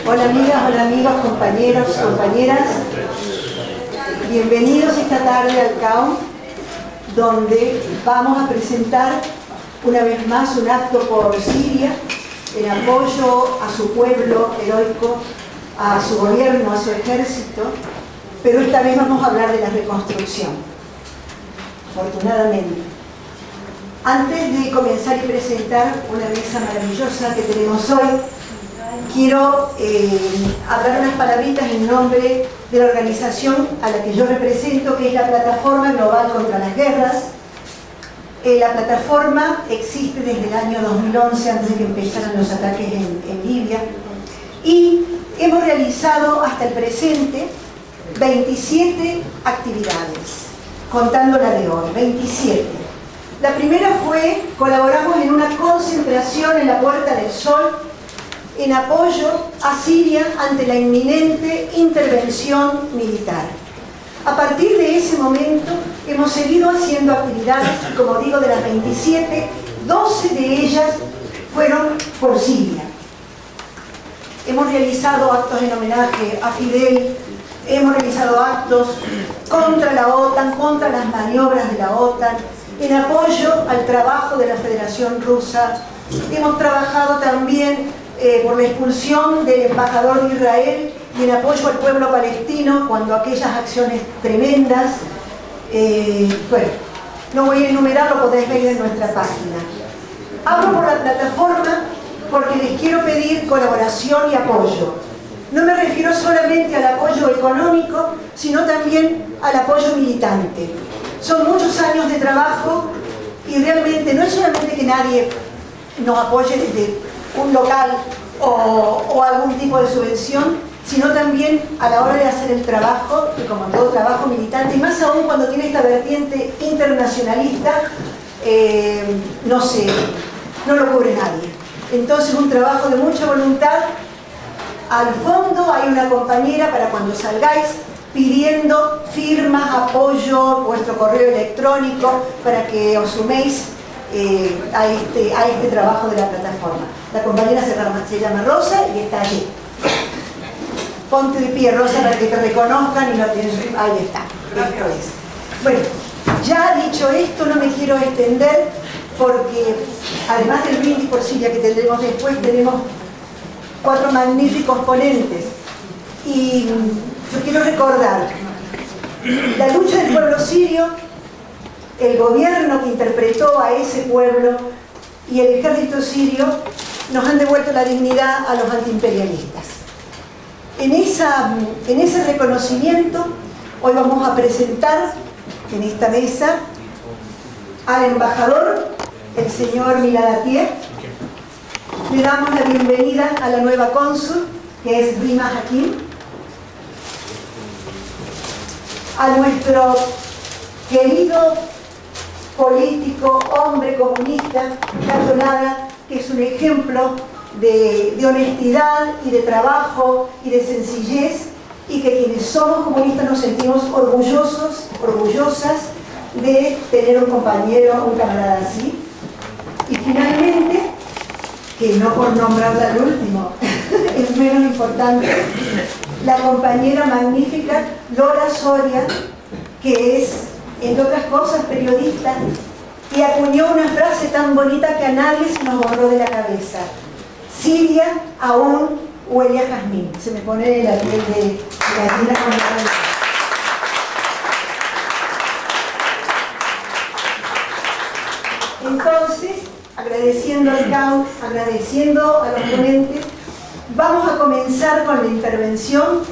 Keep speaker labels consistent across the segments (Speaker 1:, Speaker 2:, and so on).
Speaker 1: Hola amigas, hola amigos, compañeros, compañeras. Bienvenidos esta tarde al CAUM, donde vamos a presentar una vez más un acto por Siria en apoyo a su pueblo heroico, a su gobierno, a su ejército, pero esta vez vamos a hablar de la reconstrucción, afortunadamente. Antes de comenzar y presentar una mesa maravillosa que tenemos hoy, quiero hablar unas palabritas en nombre de la organización a la que yo represento, que es la Plataforma Global contra las Guerras. La plataforma existe desde el año 2011, antes de que empezaran los ataques en Libia, y hemos realizado hasta el presente 27 actividades, contando la de hoy, 27. La primera fue, colaboramos en una concentración en la Puerta del Sol en apoyo a Siria ante la inminente intervención militar. A partir de ese momento hemos seguido haciendo actividades, y como digo, de las 27, 12 de ellas fueron por Siria. Hemos realizado actos en homenaje a Fidel, hemos realizado actos contra la OTAN, contra las maniobras de la OTAN, en apoyo al trabajo de la Federación Rusa. Hemos trabajado también por la expulsión del embajador de Israel y en apoyo al pueblo palestino cuando aquellas acciones tremendas, bueno, no voy a enumerar, lo podéis ver en nuestra página. Hablo por la plataforma porque les quiero pedir colaboración y apoyo. No me refiero solamente al apoyo económico, sino también al apoyo militante. Son muchos años de trabajo y realmente no es solamente que nadie nos apoye desde un local o algún tipo de subvención, sino también a la hora de hacer el trabajo, que como todo trabajo militante, y más aún cuando tiene esta vertiente internacionalista, no lo cubre nadie. Entonces un trabajo de mucha voluntad. Al fondo hay una compañera para cuando salgáis pidiendo firmas, apoyo, vuestro correo electrónico para que os suméis a este trabajo de la plataforma. La compañera se llama Rosa y está allí. Ponte de pie, Rosa, para que te reconozcan y no tienes... Ahí está, esto es. Bueno, ya dicho esto, no me quiero extender porque además del brindis por Siria que tendremos después, tenemos 4 magníficos ponentes. Y yo quiero recordar la lucha del pueblo sirio, el gobierno que interpretó a ese pueblo y el ejército sirio nos han devuelto la dignidad a los antiimperialistas. En ese reconocimiento, hoy vamos a presentar en esta mesa al embajador, el señor Miladatier. Le damos la bienvenida a la nueva cónsul, que es Rima Hakim. A nuestro querido político, hombre comunista, Cayo Lara, que es un ejemplo de honestidad y de trabajo y de sencillez, y que quienes somos comunistas nos sentimos orgullosos, orgullosas de tener un compañero, un camarada así. Y finalmente, que no por nombrarla al último, es menos importante, la compañera magnífica Lola Soria, que es, entre otras cosas, periodista, y acuñó una frase tan bonita que a nadie se nos borró de la cabeza: Siria aún huele a jazmín. Se me pone la piel de gallina con la... Entonces, agradeciendo al CAUM, agradeciendo a los ponentes, vamos a comenzar con la intervención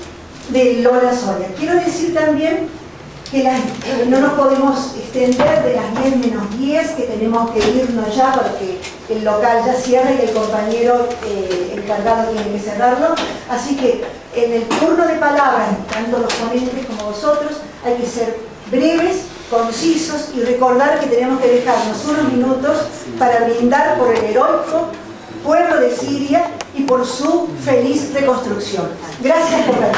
Speaker 1: de Lola Soria. Quiero decir también que no nos podemos extender de las 10 menos 10, que tenemos que irnos ya porque el local ya cierra y el compañero encargado tiene que cerrarlo. Así que en el turno de palabras, tanto los ponentes como vosotros, hay que ser breves, concisos y recordar que tenemos que dejarnos unos minutos para brindar por el heroico pueblo de Siria y por su feliz reconstrucción. Gracias por venir.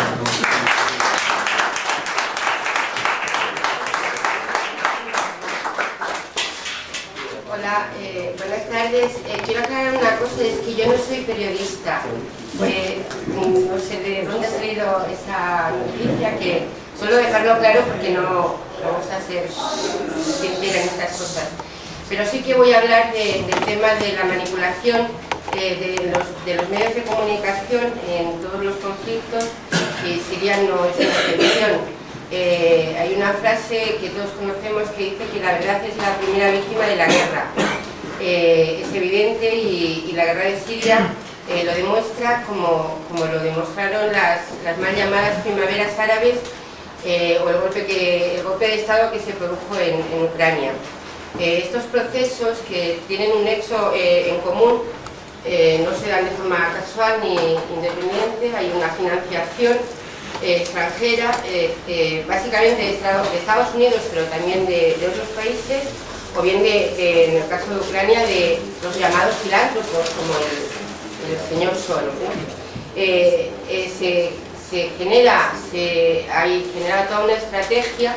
Speaker 2: Hola, buenas tardes. Quiero aclarar una cosa, es que yo no soy periodista. No sé de dónde ha salido esa noticia, que suelo dejarlo claro porque no me gusta ser sincera en estas cosas. Pero sí que voy a hablar del tema de la manipulación de los medios de comunicación en todos los conflictos, y Siria no es una excepción. Hay una frase que todos conocemos que dice que la verdad es la primera víctima de la guerra. Es evidente, y la guerra de Siria lo demuestra, como lo demostraron las mal llamadas primaveras árabes, o el golpe de Estado que se produjo en Ucrania. Estos procesos, que tienen un nexo en común, no se dan de forma casual ni independiente. Hay una financiación extranjera, básicamente de Estados Unidos, pero también de otros países, o bien en el caso de Ucrania, de los llamados filántropos, como el señor Soros, ¿no? Se genera toda una estrategia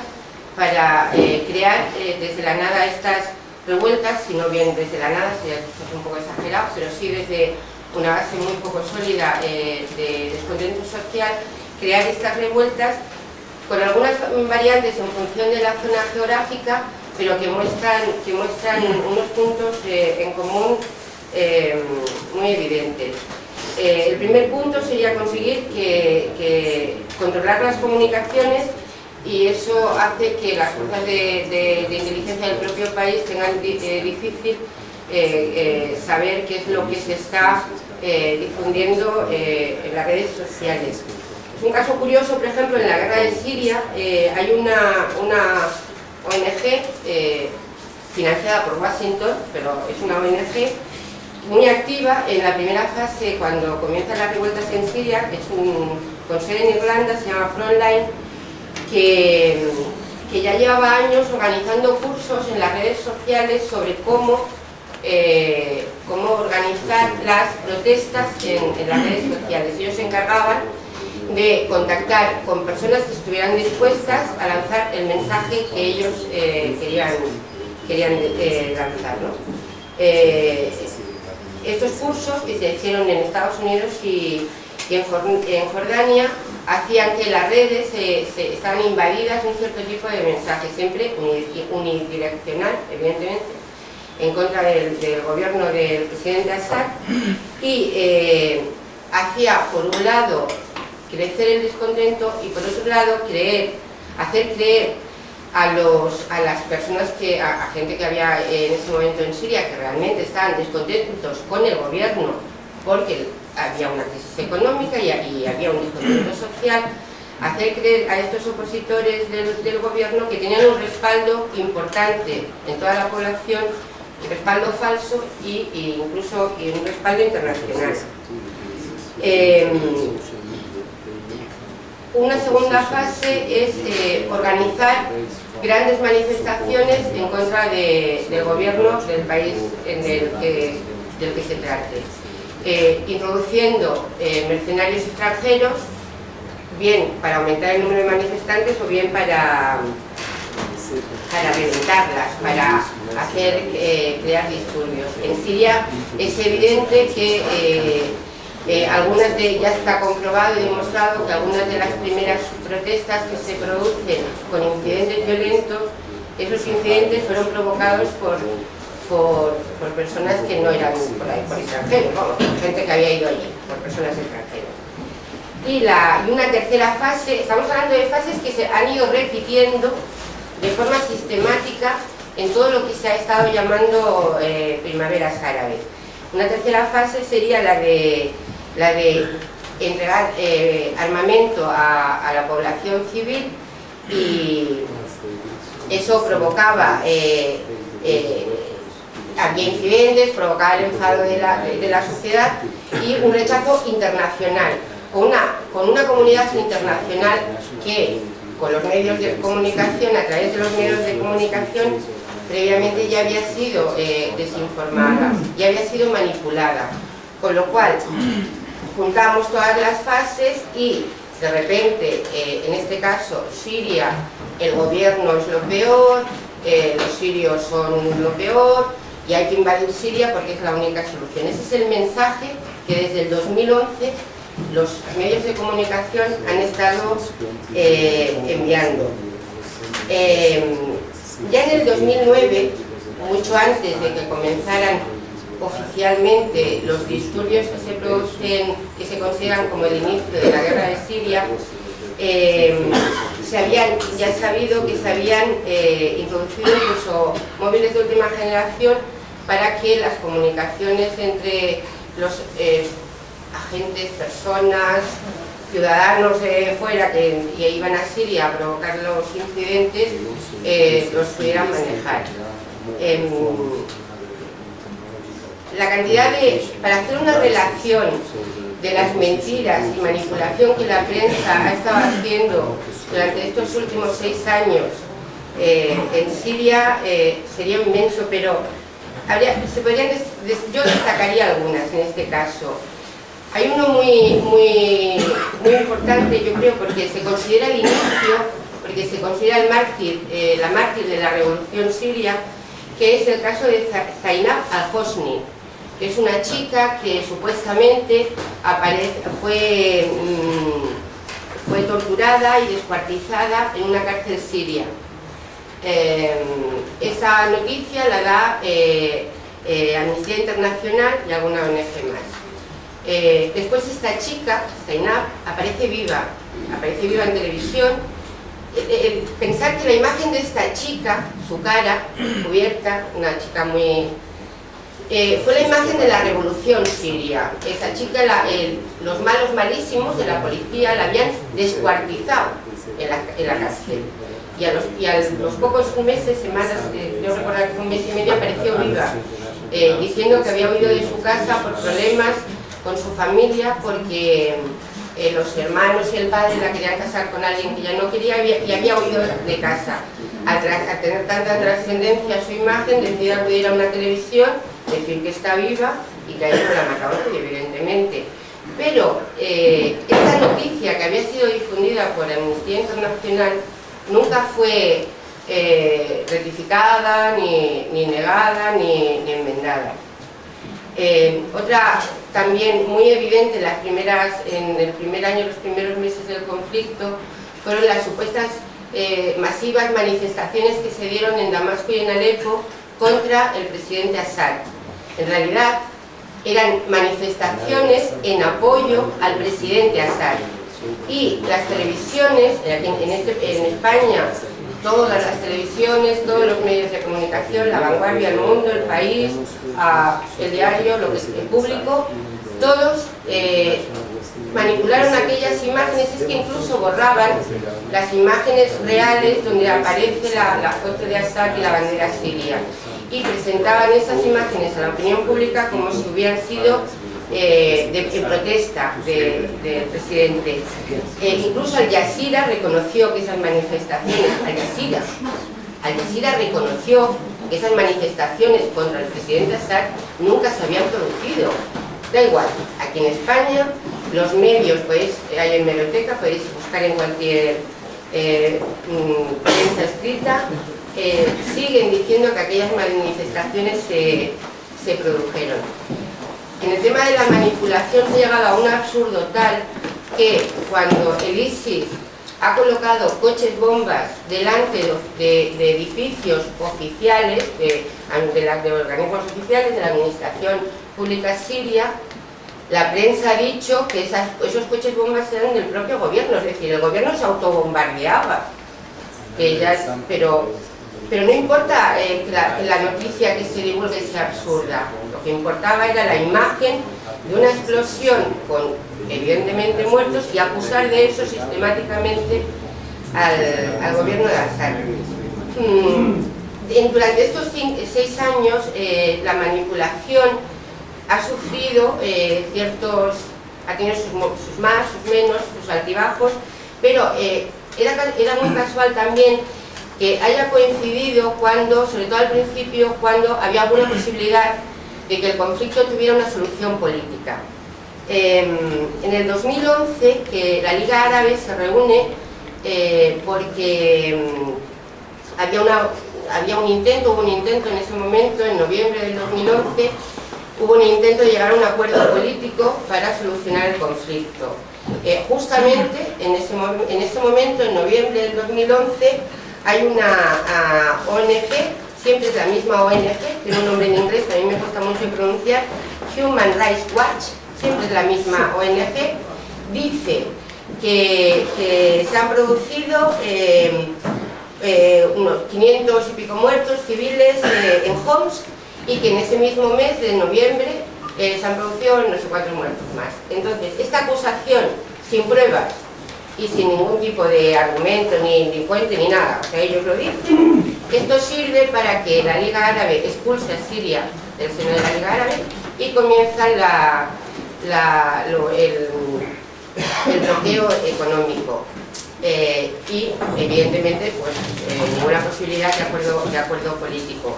Speaker 2: para crear desde la nada estas revueltas, si no bien desde la nada, sería un poco exagerado, pero sí desde una base muy poco sólida de descontento social, crear estas revueltas con algunas variantes en función de la zona geográfica, pero que muestran unos puntos en común muy evidentes. El primer punto sería conseguir controlar las comunicaciones, y eso hace que las fuerzas de inteligencia del propio país tengan difícil saber qué es lo que se está difundiendo en las redes sociales. Es un caso curioso, por ejemplo, en la guerra de Siria hay una ONG financiada por Washington, pero es una ONG muy activa en la primera fase, cuando comienzan las revueltas en Siria, que es con sede en Irlanda, se llama Frontline, que ya llevaba años organizando cursos en las redes sociales sobre cómo organizar las protestas en las redes sociales. Ellos se encargaban de contactar con personas que estuvieran dispuestas a lanzar el mensaje que ellos querían lanzar, ¿no? Estos cursos, que se hicieron en Estados Unidos y en Jordania, hacían que las redes estaban invadidas de un cierto tipo de mensajes, siempre unidireccional, evidentemente, en contra del gobierno del presidente Assad, y hacía, por un lado, crecer el descontento, y por otro lado, hacer creer a las personas, a gente que había en ese momento en Siria, que realmente estaban descontentos con el gobierno porque había una crisis económica y había un descontento social, hacer creer a estos opositores del gobierno que tenían un respaldo importante en toda la población, un respaldo falso e incluso un respaldo internacional. Una segunda fase es organizar grandes manifestaciones en contra del gobierno del país del que se trate, introduciendo mercenarios extranjeros, bien para aumentar el número de manifestantes o bien para reventarlas, para crear disturbios. En Siria es evidente que ya está comprobado y demostrado que algunas de las primeras protestas que se producen con incidentes violentos, esos incidentes fueron provocados por personas que no eran por extranjeros, por gente que había ido allí, por personas extranjeras. Y una tercera fase, estamos hablando de fases que se han ido repitiendo de forma sistemática en todo lo que se ha estado llamando primaveras árabes. Una tercera fase sería la de entregar armamento a la población civil, y eso provocaba, había incidentes, provocaba el enfado de la sociedad y un rechazo internacional, con una comunidad internacional que, con los medios de comunicación, a través de los medios de comunicación, previamente ya había sido desinformada, ya había sido manipulada, con lo cual juntamos todas las fases y de repente, en este caso Siria, el gobierno es lo peor, los sirios son lo peor y hay que invadir Siria porque es la única solución. Ese es el mensaje que desde el 2011 los medios de comunicación han estado enviando. Ya en el 2009, mucho antes de que comenzaran oficialmente los disturbios que se producen, que se consideran como el inicio de la guerra de Siria, se habían ya sabido que se habían introducido incluso móviles de última generación para que las comunicaciones entre los agentes, personas, ciudadanos de fuera que iban a Siria a provocar los incidentes, los pudieran manejar. La cantidad para hacer una relación de las mentiras y manipulación que la prensa ha estado haciendo durante estos últimos 6 años en Siria sería inmenso, pero yo destacaría algunas en este caso. Hay uno muy importante, yo creo, porque se considera el inicio, porque se considera el mártir, la mártir de la revolución siria, que es el caso de Zainab al-Hosni, que es una chica que supuestamente fue torturada y descuartizada en una cárcel siria. Esa noticia la da Amnistía Internacional y alguna ONG más. Después esta chica, Zainab, aparece viva en televisión. Pensar que la imagen de esta chica, su cara cubierta, una chica muy... fue la imagen de la revolución siria. Esa chica, los malos malísimos de la policía la habían descuartizado en la cárcel. Y a los pocos meses, semanas, yo recuerdo que fue un mes y medio, apareció viva, diciendo que había huido de su casa por problemas con su familia, porque los hermanos y el padre la querían casar con alguien que ella no quería y había huido de casa. Al tener tanta trascendencia su imagen, decide acudir a una televisión, decir que está viva y que a ella no la mataron, evidentemente. Pero esta noticia, que había sido difundida por Amnistía Internacional, nunca fue rectificada, ni negada, ni enmendada. Otra también muy evidente en el primer año, los primeros meses del conflicto, fueron las supuestas masivas manifestaciones que se dieron en Damasco y en Alepo contra el presidente Assad. En realidad eran manifestaciones en apoyo al presidente Assad. Y las televisiones, en España, todas las televisiones, todos los medios de comunicación, La Vanguardia, El Mundo, El País, El Diario, El Público, todos manipularon aquellas imágenes, es que incluso borraban las imágenes reales donde aparece la foto de Assad y la bandera siria, y presentaban esas imágenes a la opinión pública como si hubieran sido en protesta del presidente. Incluso Al Jazeera reconoció que esas manifestaciones, Al Jazeera reconoció que esas manifestaciones contra el presidente Assad nunca se habían producido. Da igual, aquí en España los medios, hay en Hemeroteca, podéis buscar en cualquier prensa escrita, siguen diciendo que aquellas manifestaciones se produjeron. En el tema de la manipulación se ha llegado a un absurdo tal que cuando el ISIS ha colocado coches bombas delante de edificios oficiales, de organismos oficiales de la administración pública siria, la prensa ha dicho que esos coches bombas eran del propio gobierno, es decir, el gobierno se autobombardeaba. Pero no importa que la noticia que se divulgue sea absurda, lo que importaba era la imagen de una explosión con evidentemente muertos y acusar de eso sistemáticamente al gobierno de Assad. Durante estos 6 años la manipulación ha sufrido ha tenido sus más, sus menos, sus altibajos, pero era muy casual también que haya coincidido sobre todo al principio, cuando había alguna posibilidad de que el conflicto tuviera una solución política. En el 2011, que la Liga Árabe se reúne porque hubo un intento en ese momento, en noviembre del 2011, hubo un intento de llegar a un acuerdo político para solucionar el conflicto. Justamente en ese momento, en noviembre del 2011, hay una ONG, siempre es la misma ONG, tiene un nombre en inglés que a mí me cuesta mucho pronunciar, Human Rights Watch, siempre es la misma ONG, dice que se han producido unos 500 y pico muertos civiles en Homs, y que en ese mismo mes de noviembre se han producido no sé cuántos muertos más. Entonces, esta acusación sin pruebas y sin ningún tipo de argumento, ni fuente, ni nada, o sea, ellos lo dicen, esto sirve para que la Liga Árabe expulse a Siria del seno de la Liga Árabe y comienza el bloqueo económico. Y evidentemente pues, ninguna posibilidad de acuerdo político.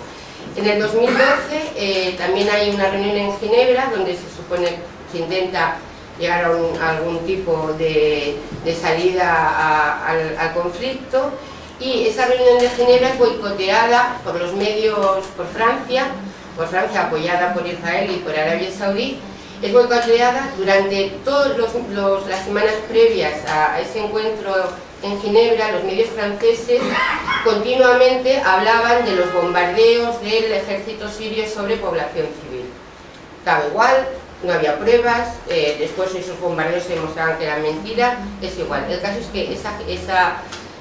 Speaker 2: En el 2012 también hay una reunión en Ginebra donde se supone se intenta llegar a algún tipo de salida al conflicto, y esa reunión de Ginebra es boicoteada por los medios, por Francia apoyada por Israel y por Arabia Saudí. Es boicoteada durante todas las semanas previas a ese encuentro en Ginebra. Los medios franceses continuamente hablaban de los bombardeos del ejército sirio sobre población civil. Daba igual, no había pruebas, después esos bombardeos se demostraban que eran mentira, es igual. El caso es que esa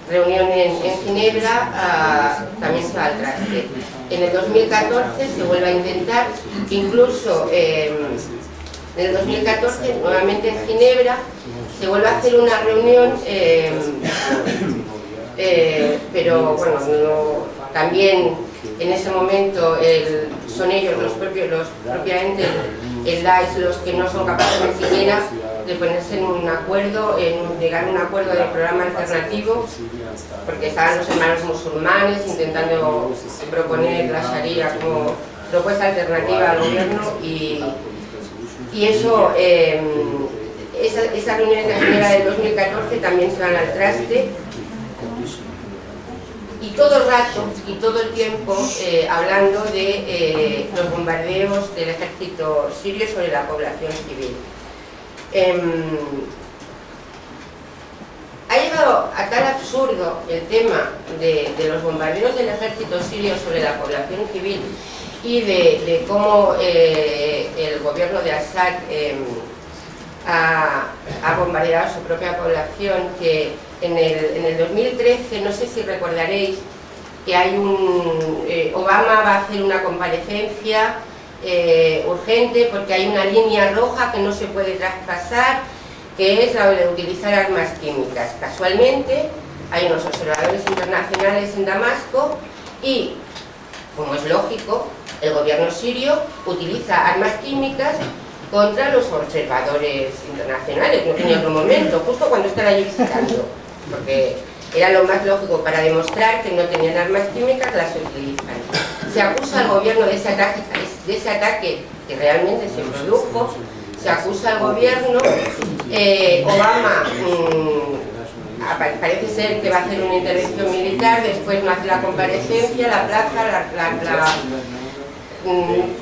Speaker 2: reunión en Ginebra también se va al traste. En el 2014 se vuelve a intentar, incluso en el 2014, nuevamente en Ginebra, se vuelve a hacer una reunión, pero bueno, también en ese momento son ellos propiamente el Daesh los que no son capaces ni siquiera de ponerse en un acuerdo, llegar a un acuerdo de programa alternativo, porque estaban los hermanos musulmanes intentando proponer la Sharia como propuesta alternativa al gobierno, y eso, esas reuniones de Ginebra del 2014 también se van al traste, y todo el rato y todo el tiempo hablando de los bombardeos del ejército sirio sobre la población civil. Ha llegado a tal absurdo el tema de los bombardeos del ejército sirio sobre la población civil y de cómo el gobierno de Assad ha bombardeado a su propia población, que en el 2013, no sé si recordaréis, que hay Obama va a hacer una comparecencia urgente porque hay una línea roja que no se puede traspasar, que es la de utilizar armas químicas. Casualmente hay unos observadores internacionales en Damasco y, como es lógico, el gobierno sirio utiliza armas químicas contra los observadores internacionales. No tenía otro momento, justo cuando están allí visitando, porque era lo más lógico para demostrar que no tenían armas químicas, las utilizan. Se acusa al gobierno de ese ataque que realmente se produjo, se acusa al gobierno. Obama parece ser que va a hacer una intervención militar, después no hace la comparecencia, la plaza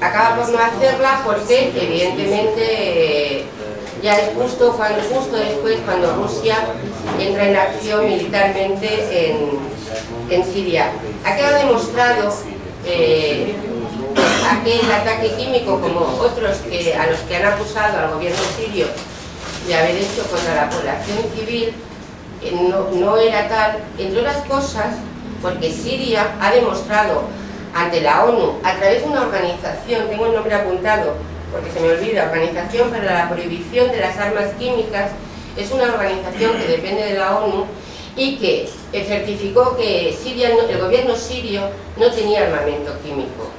Speaker 2: acaba por no hacerla porque evidentemente ya es justo después cuando Rusia entra en acción militarmente en Siria. Ha quedado demostrado aquel ataque químico, como otros a los que han acusado al gobierno sirio de haber hecho contra la población civil, no era tal, entre otras cosas porque Siria ha demostrado ante la ONU, a través de una organización, tengo el nombre apuntado porque se me olvida, Organización para la Prohibición de las Armas Químicas, es una organización que depende de la ONU y que certificó que el gobierno sirio no tenía armamento químico.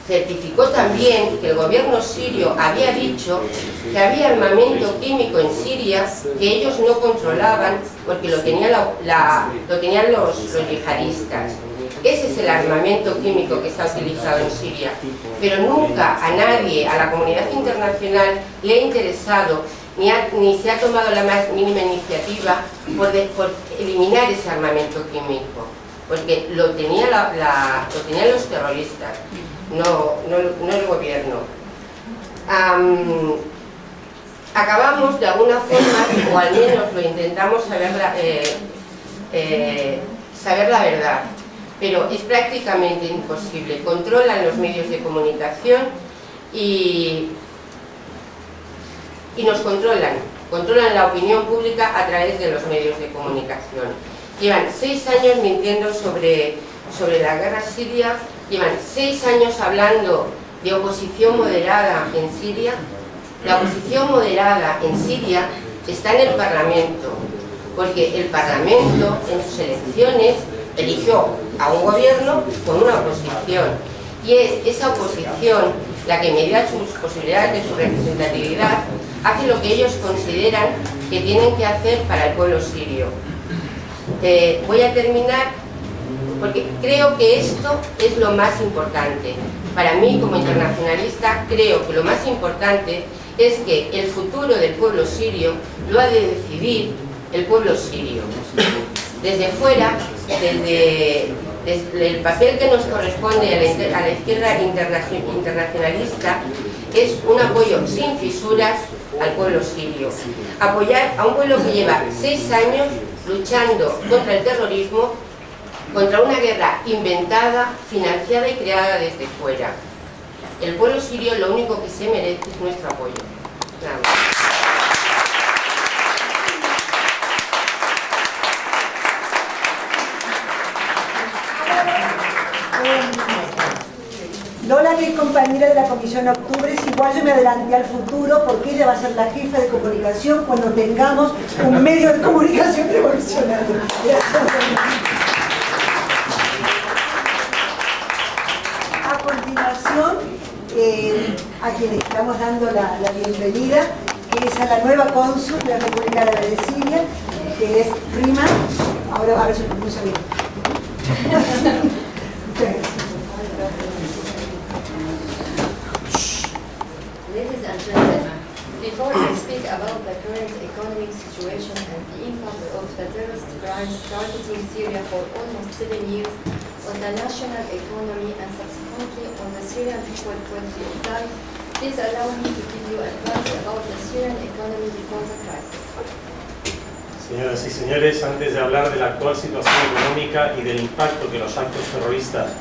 Speaker 2: Certificó también que el gobierno sirio había dicho que había armamento químico en Siria que ellos no controlaban porque lo tenían los yihadistas. Ese es el armamento químico que se ha utilizado en Siria, pero nunca a nadie, a la comunidad internacional, le ha interesado ni se ha tomado la más mínima iniciativa por eliminar ese armamento químico, porque lo tenían los terroristas, no el gobierno. acabamos de alguna forma, o al menos lo intentamos saber la verdad, pero es prácticamente imposible. Controlan los medios de comunicación y nos controlan la opinión pública a través de los medios de comunicación. Llevan 6 años mintiendo sobre la guerra siria, llevan 6 años hablando de oposición moderada en Siria. La oposición moderada en Siria está en el Parlamento, porque el Parlamento en sus elecciones eligió a un gobierno con una oposición, y es esa oposición la que, mediante sus posibilidades de su representatividad, hace lo que ellos consideran que tienen que hacer para el pueblo sirio. Voy a terminar porque creo que esto es lo más importante. Para mí, como internacionalista, creo que lo más importante es que el futuro del pueblo sirio lo ha de decidir el pueblo sirio. Desde fuera, desde el papel que nos corresponde a la izquierda internacionalista, es un apoyo sin fisuras al pueblo sirio. Apoyar a un pueblo que lleva 6 años luchando contra el terrorismo, contra una guerra inventada, financiada y creada desde fuera. El pueblo sirio lo único que se merece es nuestro apoyo. Gracias.
Speaker 1: Lola, que es compañera de la Comisión Octubre, igual yo me adelanté al futuro porque ella va a ser la jefa de comunicación cuando tengamos un medio de comunicación revolucionario. A continuación, a quien estamos dando la bienvenida, que es a la nueva cónsul de la República Árabe de Siria, que es Rima. Ahora se pronuncia bien. Muchas gracias.
Speaker 3: Ladies and gentlemen, before I speak about the current economic situation and the impact of the terrorist crimes targeting Syria for almost 7 years on the national economy and subsequently on the Syrian people quality of life, please allow me to give you advice about the Syrian economy before the crisis.
Speaker 4: Señoras y señores, antes de hablar de la actual situación económica y del impacto que los actos terroristas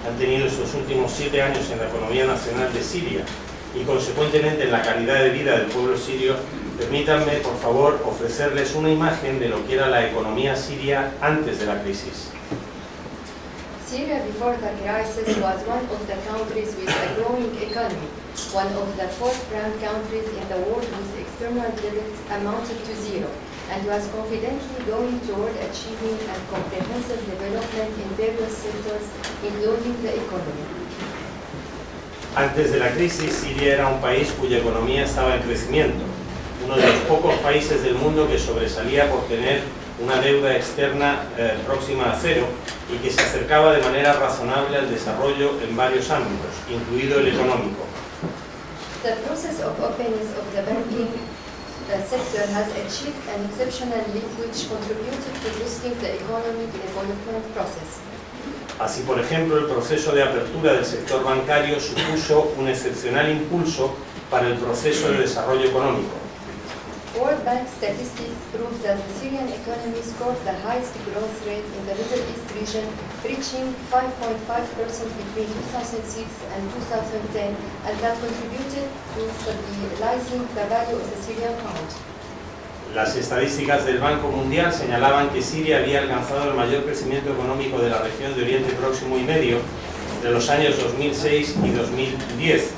Speaker 4: han tenido estos últimos 7 años en la economía nacional de Siria y consecuentemente en la calidad de vida del pueblo sirio, permítanme, por favor, ofrecerles una imagen de lo que era la economía siria antes de la crisis.
Speaker 3: Syria before the crisis was one of the countries with a growing economy, one of the fourth-ranked countries in the world whose external debt amounted to 0, and was confidently going toward achieving a comprehensive development in various sectors, including the economy.
Speaker 4: Antes de la crisis, Siria era un país cuya economía estaba en crecimiento, uno de los pocos países del mundo que sobresalía por tener una deuda externa próxima a 0 y que se acercaba de manera razonable al desarrollo en varios ámbitos, incluido el económico.
Speaker 3: The process of openness of the banking sector has achieved an exceptional leap which contributed to boosting the economic development process.
Speaker 4: Así, por ejemplo, el proceso de apertura del sector bancario supuso un excepcional impulso para el proceso de desarrollo económico.
Speaker 3: World Bank statistics prove that the Syrian economy scored the highest growth rate in the Middle East region, reaching 5.5% between 2006 and 2010, and that contributed to stabilizing the value of the Syrian pound.
Speaker 4: Las estadísticas del Banco Mundial señalaban que Siria había alcanzado el mayor crecimiento económico de la región de Oriente Próximo y Medio entre los años 2006 y 2010,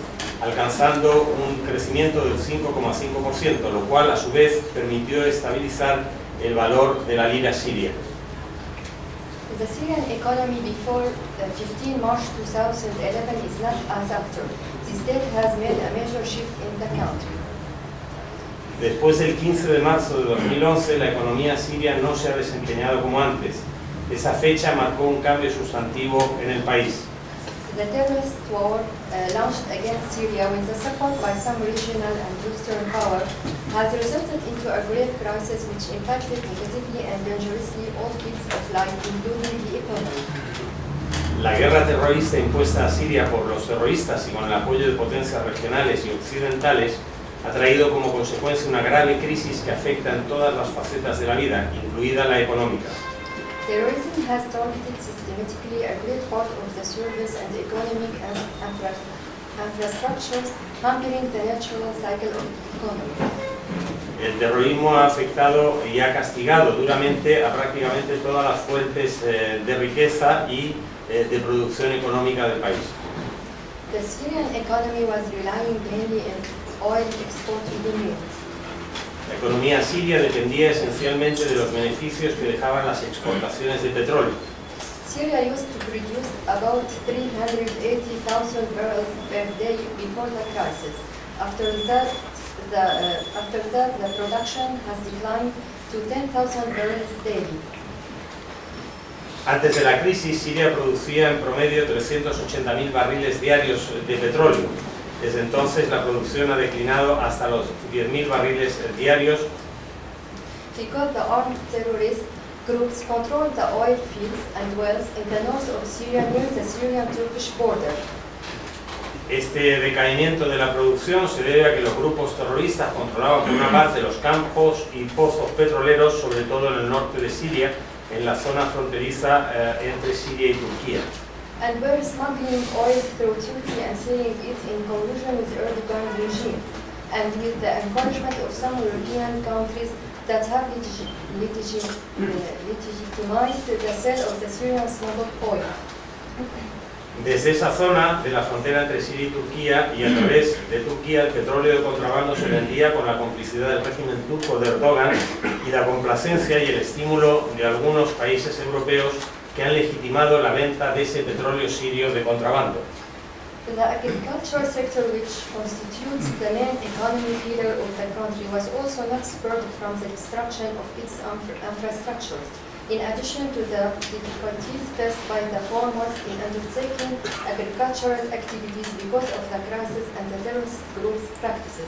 Speaker 4: alcanzando un crecimiento del 5,5%, lo cual a su vez permitió estabilizar el valor de la lira siria.
Speaker 3: The Syrian economy before 15 March 2011 is not as after. The state has made a major shift in the country.
Speaker 4: Después del 15 de marzo de 2011, la economía siria no se ha desempeñado como antes. Esa fecha marcó un cambio sustantivo en el país.
Speaker 3: The terrorist war launched against Syria with the support by some regional and Western power has resulted into a grave crisis which impacted negatively and dangerously all fields of life, including the economy.
Speaker 4: La guerra terrorista impuesta a Siria por los terroristas y con el apoyo de potencias regionales y occidentales ha traído como consecuencia una grave crisis que afecta en todas las facetas de la vida, incluida la económica.
Speaker 3: Terrorism has targeted systematically a great part of the service and economic infrastructures, hampering the natural cycle of the economy.
Speaker 4: El terrorismo ha afectado y ha castigado duramente a prácticamente todas las fuentes de riqueza y de producción económica del país.
Speaker 3: The Syrian economy was relying mainly on oil export revenue.
Speaker 4: La economía siria dependía esencialmente de los beneficios que dejaban las exportaciones de petróleo.
Speaker 3: Syria used to produce about 380,000 barrels per day before the crisis. After that, the production has declined to 10,000 barrels daily.
Speaker 4: Antes de la crisis, Siria producía en promedio 380.000 barriles diarios de petróleo. Desde entonces, la producción ha declinado hasta los 10.000 barriles diarios.
Speaker 3: Because the armed terrorist groups control the oil fields and wells in the north of Syria near the Syrian-Turkish border.
Speaker 4: Este decaimiento de la producción se debe a que los grupos terroristas controlaban por una parte los campos y pozos petroleros, sobre todo en el norte de Siria, en la zona fronteriza entre Siria y Turquía.
Speaker 3: And were smuggling oil through Turkey and selling it in collusion with the Erdogan regime, and with the encouragement of some European countries that have legitimized the sale of the Syrian smuggled oil.
Speaker 4: Desde esa zona de la frontera entre Siria y Turquía y a través de Turquía, el petróleo de contrabando se vendía con la complicidad del régimen turco de Erdogan y la complacencia y el estímulo de algunos países europeos que han legitimado la venta de ese petróleo sirio de contrabando.
Speaker 3: The agricultural sector, which constitutes the main economic pillar of the country, was also not spared from the destruction of its infrastructures. In addition to the difficulties faced by the farmers in undertaking agricultural activities because of the crisis and the terrorist groups' practices.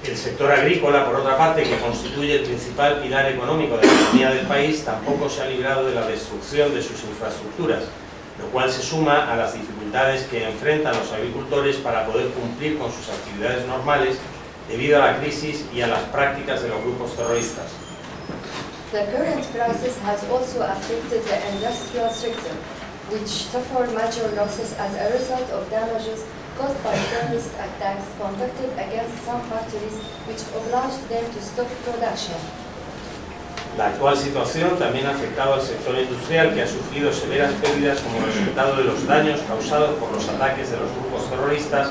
Speaker 4: El sector agrícola, por otra parte, que constituye el principal pilar económico de la economía del país, tampoco se ha librado de la destrucción de sus infraestructuras, lo cual se suma a las dificultades que enfrentan los agricultores para poder cumplir con sus actividades normales debido a la crisis y a las prácticas de los grupos terroristas.
Speaker 3: The current crisis has also affected the industrial sector, which suffered major losses as a result of damages caused by terrorist attacks conducted against some factories, which obliged them to stop production.
Speaker 4: La actual situación también ha afectado al sector industrial, que ha sufrido severas pérdidas como resultado de los daños causados por los ataques de los grupos terroristas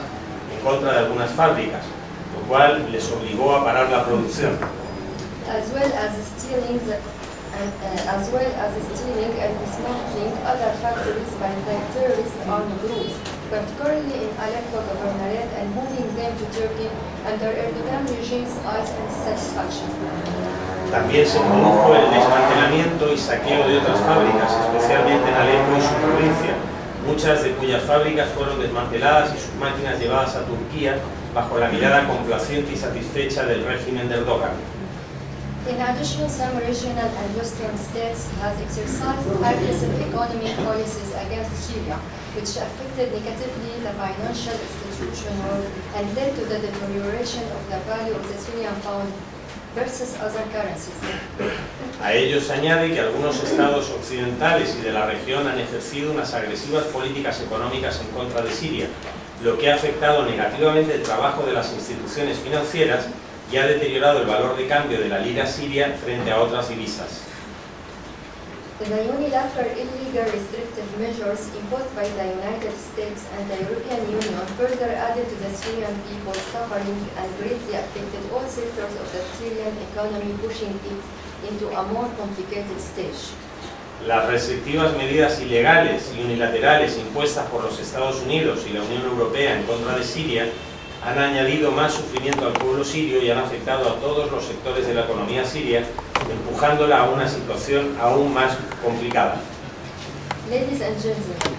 Speaker 4: en contra de algunas fábricas, lo cual les obligó a parar la producción.
Speaker 3: As well as stealing and dismantling other factories by the terrorist armed groups, particularly in Aleppo Governorate, and moving them to Turkey under Erdogan regime's eyes and satisfaction.
Speaker 4: También se produjo el desmantelamiento y saqueo de otras fábricas, especialmente en Alepo y su provincia, muchas de cuyas fábricas fueron desmanteladas y sus máquinas llevadas a Turquía bajo la mirada complaciente y satisfecha del régimen de Erdogan.
Speaker 3: In addition, some regional and western states have exercised aggressive economic policies against Syria, which affected negatively the financial institution world and led to the deterioration of the value of the Syrian pound versus other currencies.
Speaker 4: A ello se añade que algunos estados occidentales y de la región han ejercido unas agresivas políticas económicas en contra de Siria, lo que ha afectado negativamente el trabajo de las instituciones financieras y ha deteriorado el valor de cambio de la lira siria frente a otras divisas.
Speaker 3: The unilateral illegal restrictive measures imposed by the United States and the European Union further added to the Syrian people's suffering and greatly affected all sectors of the Syrian economy, pushing it into a more complicated stage.
Speaker 4: Las restrictivas medidas ilegales y unilaterales impuestas por los Estados Unidos y la Unión Europea en contra de Siria han añadido más sufrimiento al pueblo sirio y han afectado a todos los sectores de la economía siria, empujándola a una situación aún más complicada.
Speaker 3: Ladies and gentlemen,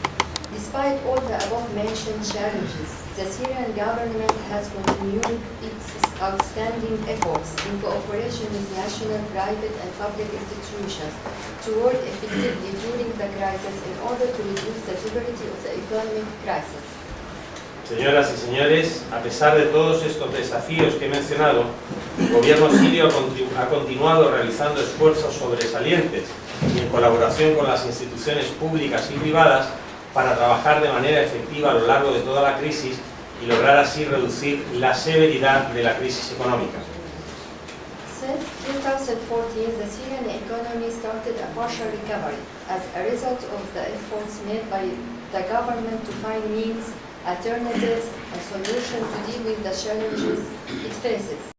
Speaker 3: Despite all the above-mentioned challenges, the Syrian government has continued its outstanding efforts in cooperation with national, private, and public institutions to work effectively during the crisis in order to reduce the severity of the economic crisis.
Speaker 4: Señoras y señores, a pesar de todos estos desafíos que he mencionado, el gobierno sirio ha continuado realizando esfuerzos sobresalientes y en colaboración con las instituciones públicas y privadas para trabajar de manera efectiva a lo largo de toda la crisis y lograr así reducir la severidad de la crisis económica.
Speaker 3: Since 2014, the Syrian economy started a partial recovery as a result of the efforts made by the government to find means, alternatives, and solutions to deal with the challenges it faces.